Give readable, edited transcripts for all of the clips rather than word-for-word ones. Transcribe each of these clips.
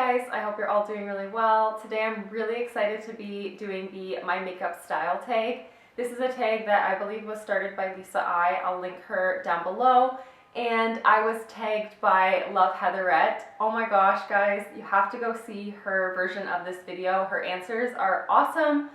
guys, I hope you're all doing really well. Today I'm really excited to be doing the My Makeup Style tag. This is a tag that I believe was started by Lisa I. I'll link her down below. And I was tagged by Love Heatherette. Oh my gosh, guys, you have to go see her version of this video. Her answers are awesome.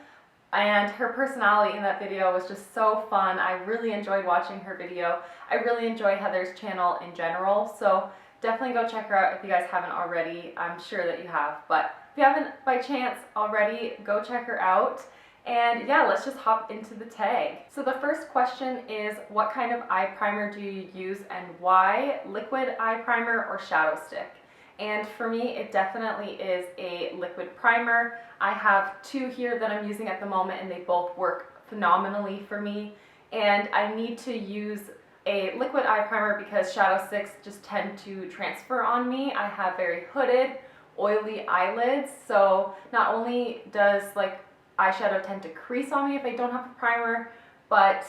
And her personality in that video was just so fun. I really enjoyed watching her video. I really enjoy Heather's channel in general. So definitely go check her out if you guys haven't already. I'm sure that you have, but if you haven't by chance already, go check her out. And yeah, let's just hop into the tag. So the first question is, what kind of eye primer do you use and why? Liquid eye primer or shadow stick? And for me, it definitely is a liquid primer. I have two here that I'm using at the moment and they both work phenomenally for me. And I need to use a liquid eye primer because shadow sticks just tend to transfer on me. I have very hooded, oily eyelids, so not only does like eyeshadow tend to crease on me if I don't have a primer, but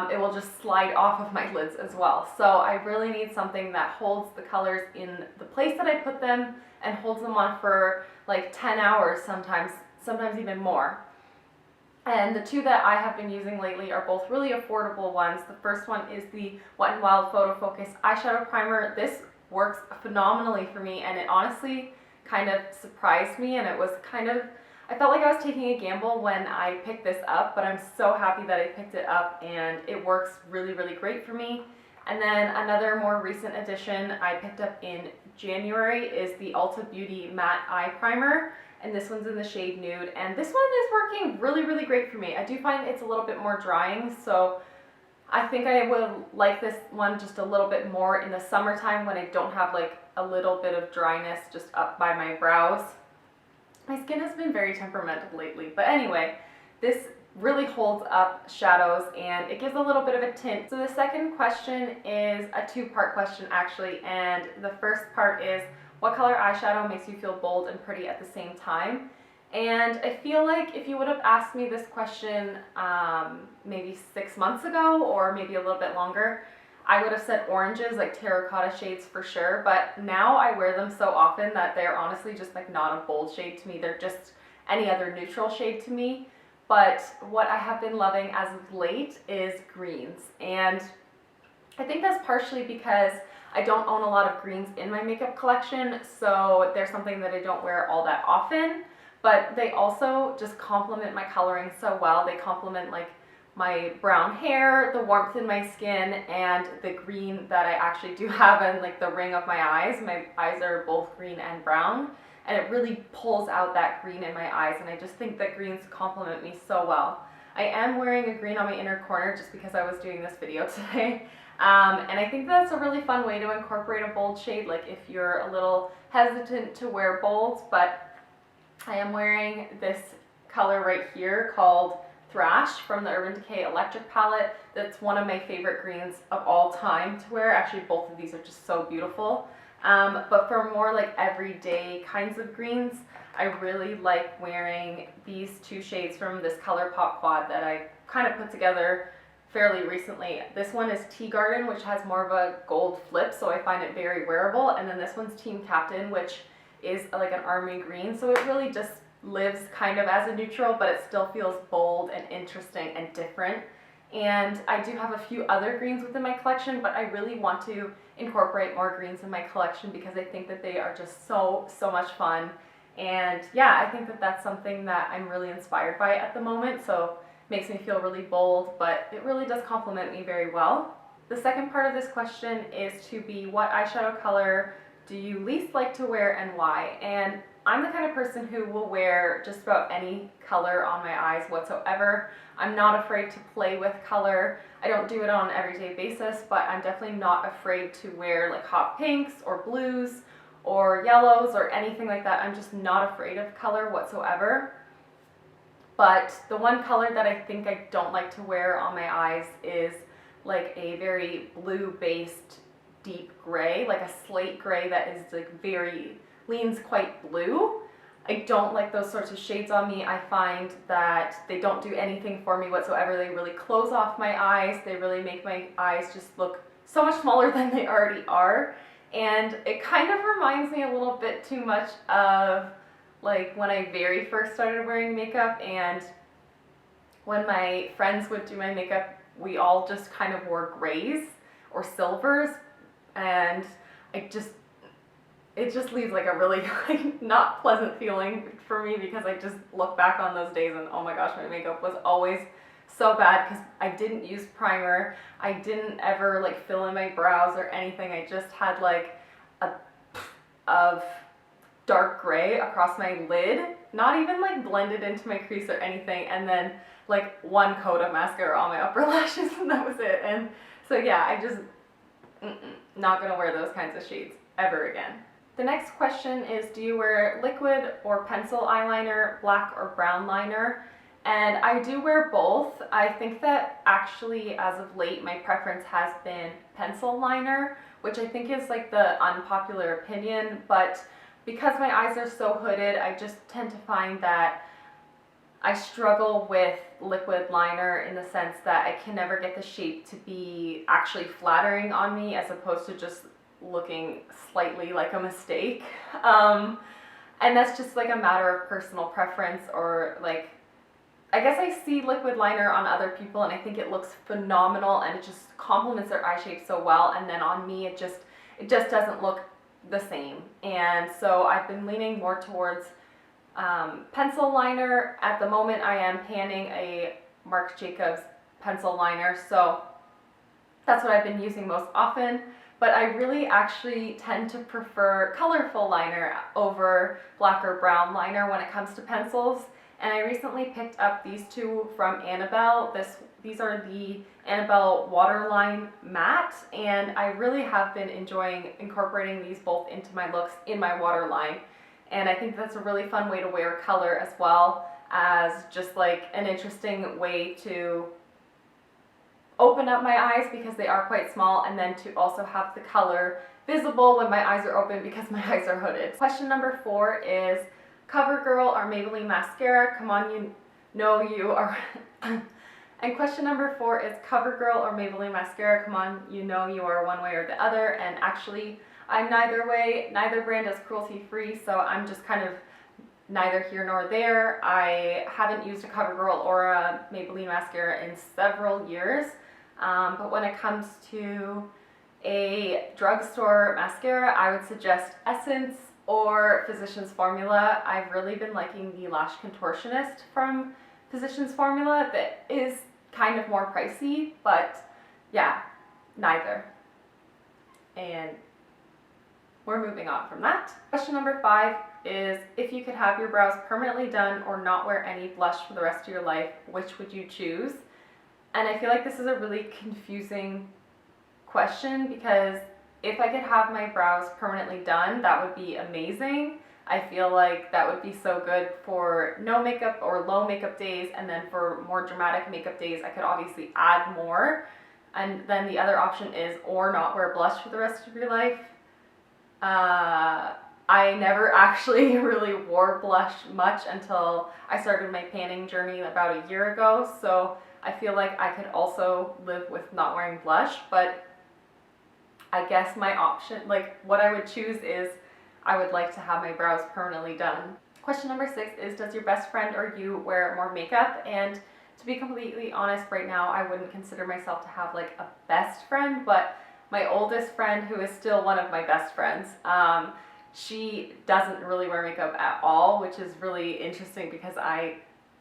it will just slide off of my lids as well. So I really need something that holds the colors in the place that I put them and holds them on for like 10 hours sometimes even more. And the two that I have been using lately are both really affordable ones. The first one is the Wet n Wild Photo Focus Eyeshadow Primer. This works phenomenally for me and it honestly kind of surprised me, and it was kind of, I felt like I was taking a gamble when I picked this up, but I'm so happy that I picked it up and it works really, really great for me. And then another more recent addition I picked up in January is the Ulta Beauty Matte Eye Primer. And this one's in the shade Nude, and this one is working really, really great for me. I do find it's a little bit more drying, so I think I would like this one just a little bit more in the summertime when I don't have like a little bit of dryness just up by my brows. My skin has been very temperamental lately, but anyway, this really holds up shadows and it gives a little bit of a tint. So the second question is a two-part question actually, and the first part is, what color eyeshadow makes you feel bold and pretty at the same time? And I feel like if you would have asked me this question maybe 6 months ago or maybe a little bit longer, I would have said oranges, like terracotta shades for sure, but now I wear them so often that they're honestly just like not a bold shade to me. They're just any other neutral shade to me. But what I have been loving as of late is greens, and I think that's partially because I don't own a lot of greens in my makeup collection, so they're something that I don't wear all that often, but they also just complement my coloring so well. They complement like my brown hair, the warmth in my skin, and the green that I actually do have in like the ring of my eyes. My eyes are both green and brown, and it really pulls out that green in my eyes, and I just think that greens complement me so well. I am wearing a green on my inner corner just because I was doing this video today. And I think that's a really fun way to incorporate a bold shade, like if you're a little hesitant to wear bolds. But I am wearing this color right here called Thrash from the Urban Decay Electric palette. That's one of my favorite greens of all time to wear. Actually, both of these are just so beautiful. But for more like everyday kinds of greens, I really like wearing these two shades from this ColourPop quad that I kind of put together fairly recently. This one is Tea Garden, which has more of a gold flip, so I find it very wearable. And then this one's Team Captain, which is like an army green, so it really just lives kind of as a neutral, but it still feels bold and interesting and different. And I do have a few other greens within my collection, but I really want to incorporate more greens in my collection because I think that they are just so much fun. And yeah, I think that that's something that I'm really inspired by at the moment, so makes me feel really bold, but it really does complement me very well. The second part of this question is to be, what eyeshadow color do you least like to wear and why? And I'm the kind of person who will wear just about any color on my eyes whatsoever. I'm not afraid to play with color. I don't do it on an everyday basis, but I'm definitely not afraid to wear like hot pinks or blues or yellows or anything like that. I'm just not afraid of color whatsoever. But the one color that I think I don't like to wear on my eyes is like a very blue-based deep gray, like a slate gray that is like leans quite blue. I don't like those sorts of shades on me. I find that they don't do anything for me whatsoever. They really close off my eyes. They really make my eyes just look so much smaller than they already are. and it kind of reminds me a little bit too much of like when I very first started wearing makeup, and when my friends would do my makeup, we all just kind of wore grays or silvers, and it just leaves like a really like not pleasant feeling for me, because I just look back on those days and oh my gosh, my makeup was always so bad because I didn't use primer. I didn't ever like fill in my brows or anything. I just had like a of dark gray across my lid, not even like blended into my crease or anything, and then like one coat of mascara on my upper lashes, and that was it. And so yeah, I just not gonna wear those kinds of shades ever again. The next question is, do you wear liquid or pencil eyeliner, black or brown liner? And I do wear both. I think that actually as of late my preference has been pencil liner, which I think is like the unpopular opinion, but because my eyes are so hooded, I just tend to find that I struggle with liquid liner in the sense that I can never get the shape to be actually flattering on me, as opposed to just looking slightly like a mistake. And that's just like a matter of personal preference, or like, I guess I see liquid liner on other people and I think it looks phenomenal and it just complements their eye shape so well, and then on me it just doesn't look the same. And so I've been leaning more towards pencil liner. At the moment I am panning a Marc Jacobs pencil liner, so that's what I've been using most often. But I really actually tend to prefer colorful liner over black or brown liner when it comes to pencils. And I recently picked up these two from Annabelle. These are the Annabelle Waterline Matte, and I really have been enjoying incorporating these both into my looks in my waterline. And I think that's a really fun way to wear color, as well as just like an interesting way to open up my eyes because they are quite small, and then to also have the color visible when my eyes are open because my eyes are hooded. Question number 4 is Covergirl or Maybelline mascara? Come on, you know you are. And question number 4 is Covergirl or Maybelline mascara? Come on, you know you are one way or the other. And actually, I'm neither way. Neither brand is cruelty free, so I'm just kind of neither here nor there. I haven't used a Covergirl or a Maybelline mascara in several years, but when it comes to a drugstore mascara, I would suggest Essence or Physicians Formula. I've really been liking the Lash Contortionist from Physicians Formula. That is kind of more pricey, but yeah, neither. And we're moving on from that. Question number 5 is, if you could have your brows permanently done or not wear any blush for the rest of your life, which would you choose? And I feel like this is a really confusing question, because if I could have my brows permanently done, that would be amazing. I feel like that would be so good for no makeup or low makeup days, and then for more dramatic makeup days, I could obviously add more. And then the other option is, or not wear blush for the rest of your life. I never actually really wore blush much until I started my panning journey about a year ago, so I feel like I could also live with not wearing blush, but I guess my option, like what I would choose is I would like to have my brows permanently done. Question number 6 is, does your best friend or you wear more makeup? And to be completely honest, right now I wouldn't consider myself to have like a best friend, but my oldest friend, who is still one of my best friends, she doesn't really wear makeup at all, which is really interesting because I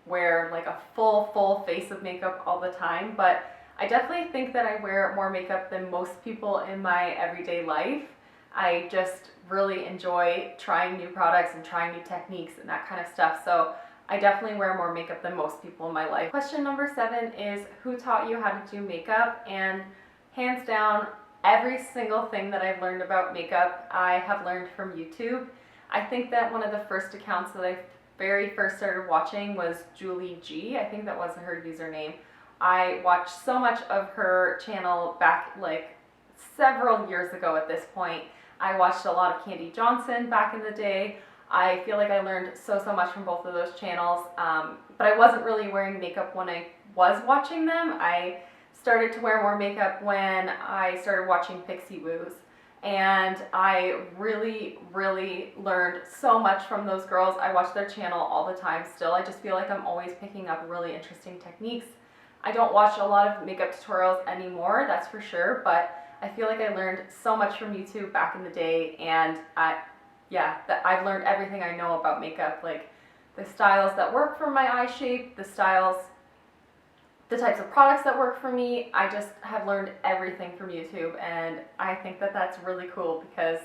wear like a full face of makeup all the time. But I definitely think that I wear more makeup than most people in my everyday life. I just really enjoy trying new products and trying new techniques and that kind of stuff. So I definitely wear more makeup than most people in my life. Question number 7 is, who taught you how to do makeup? And hands down, every single thing that I've learned about makeup, I have learned from YouTube. I think that one of the first accounts that I very first started watching was Julie G. I think that was her username. I watched so much of her channel back like several years ago at this point. I watched a lot of Candy Johnson back in the day. I feel like I learned so much from both of those channels, but I wasn't really wearing makeup when I was watching them. I started to wear more makeup when I started watching Pixie Woos. and I really, really learned so much from those girls. I watch their channel all the time still. I just feel like I'm always picking up really interesting techniques. I don't watch a lot of makeup tutorials anymore, that's for sure, but I feel like I learned so much from YouTube back in the day, and I've learned everything I know about makeup, like the styles that work for my eye shape, the types of products that work for me. I just have learned everything from YouTube, and I think that that's really cool because,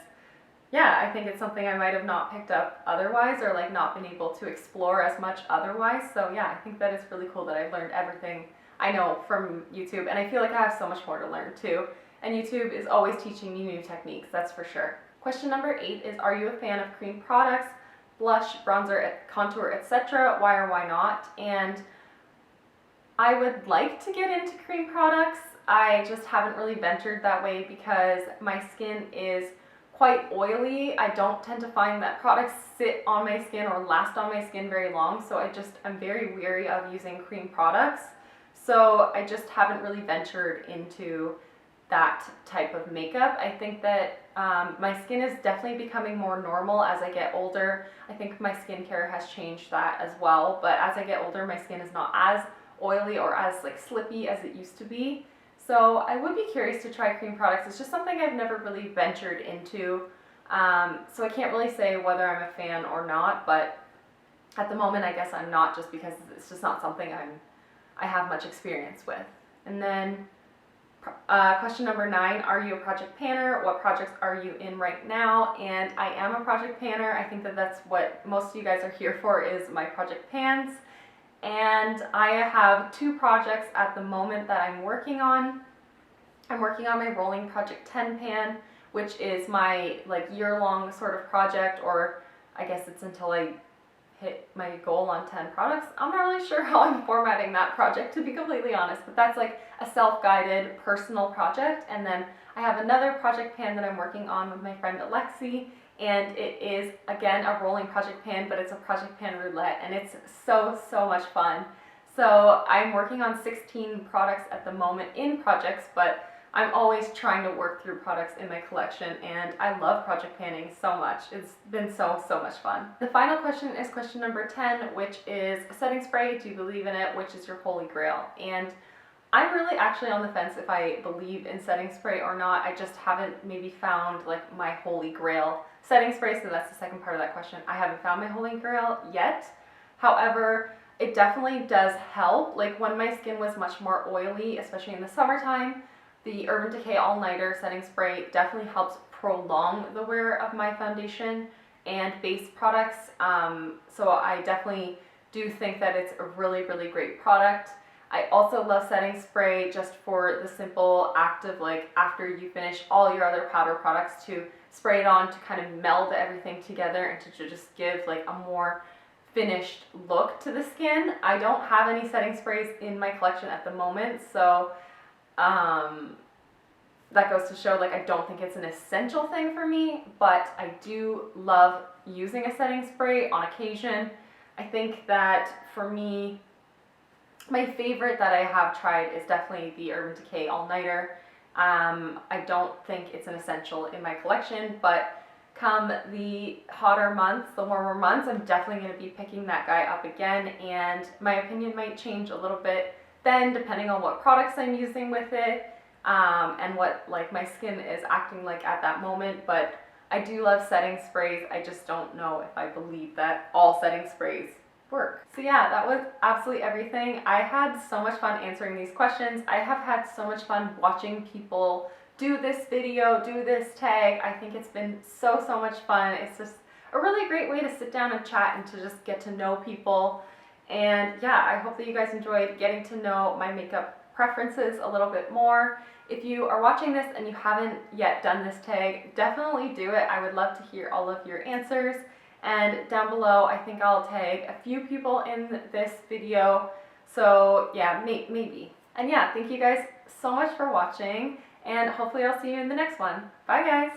yeah, I think it's something I might have not picked up otherwise, or like not been able to explore as much otherwise. So yeah, I think that it's really cool that I've learned everything I know from YouTube, and I feel like I have so much more to learn too. And YouTube is always teaching me new techniques, that's for sure. Question number 8 is, are you a fan of cream products, blush, bronzer, contour, etc.? Why or why not? And I would like to get into cream products. I just haven't really ventured that way because my skin is quite oily. I don't tend to find that products sit on my skin or last on my skin very long, so I'm very weary of using cream products. So I just haven't really ventured into that type of makeup. I think that my skin is definitely becoming more normal as I get older. I think my skincare has changed that as well, but as I get older, my skin is not as oily or as like slippy as it used to be. So I would be curious to try cream products. It's just something I've never really ventured into. So I can't really say whether I'm a fan or not, but at the moment I guess I'm not, just because it's just not something I have much experience with. And then question number 9, are you a project panner? What projects are you in right now? And I am a project panner. I think that that's what most of you guys are here for, is my project pans. And I have 2 projects at the moment that I'm working on. I'm working on my rolling project 10 pan, which is my like year-long sort of project, or I guess it's until I hit my goal on 10 products. I'm not really sure how I'm formatting that project, to be completely honest, but that's like a self-guided personal project. And then I have another project pan that I'm working on with my friend Alexi, and it is again a rolling project pan, but it's a project pan roulette, and it's so much fun. So I'm working on 16 products at the moment in projects, but I'm always trying to work through products in my collection, and I love project panning so much. It's been so much fun. The final question is question number 10, which is setting spray. Do you believe in it? Which is your holy grail? And I'm really actually on the fence if I believe in setting spray or not. I just haven't maybe found like my holy grail setting spray, so that's the second part of that question. I haven't found my holy grail yet. However, it definitely does help. Like when my skin was much more oily, especially in the summertime, the Urban Decay All Nighter setting spray definitely helps prolong the wear of my foundation and base products. So I definitely do think that it's a really great product. I also love setting spray just for the simple act of, like, after you finish all your other powder products, to spray it on to kind of meld everything together and to just give like a more finished look to the skin. I don't have any setting sprays in my collection at the moment, so that goes to show, like, I don't think it's an essential thing for me, but I do love using a setting spray on occasion. I think that for me, my favorite that I have tried is definitely the Urban Decay All Nighter. I don't think it's an essential in my collection, but come the hotter months, the warmer months, I'm definitely going to be picking that guy up again, and my opinion might change a little bit then, depending on what products I'm using with it, and what like my skin is acting like at that moment. But I do love setting sprays. I just don't know if I believe that all setting sprays work. So yeah, that was absolutely everything. I had so much fun answering these questions. I have had so much fun watching people do this video, do this tag. I think it's been so much fun. It's just a really great way to sit down and chat and to just get to know people. And yeah, I hope that you guys enjoyed getting to know my makeup preferences a little bit more. If you are watching this and you haven't yet done this tag, definitely do it. I would love to hear all of your answers. And down below, I think I'll tag a few people in this video. So yeah, maybe. And yeah, thank you guys so much for watching, and hopefully I'll see you in the next one. Bye guys!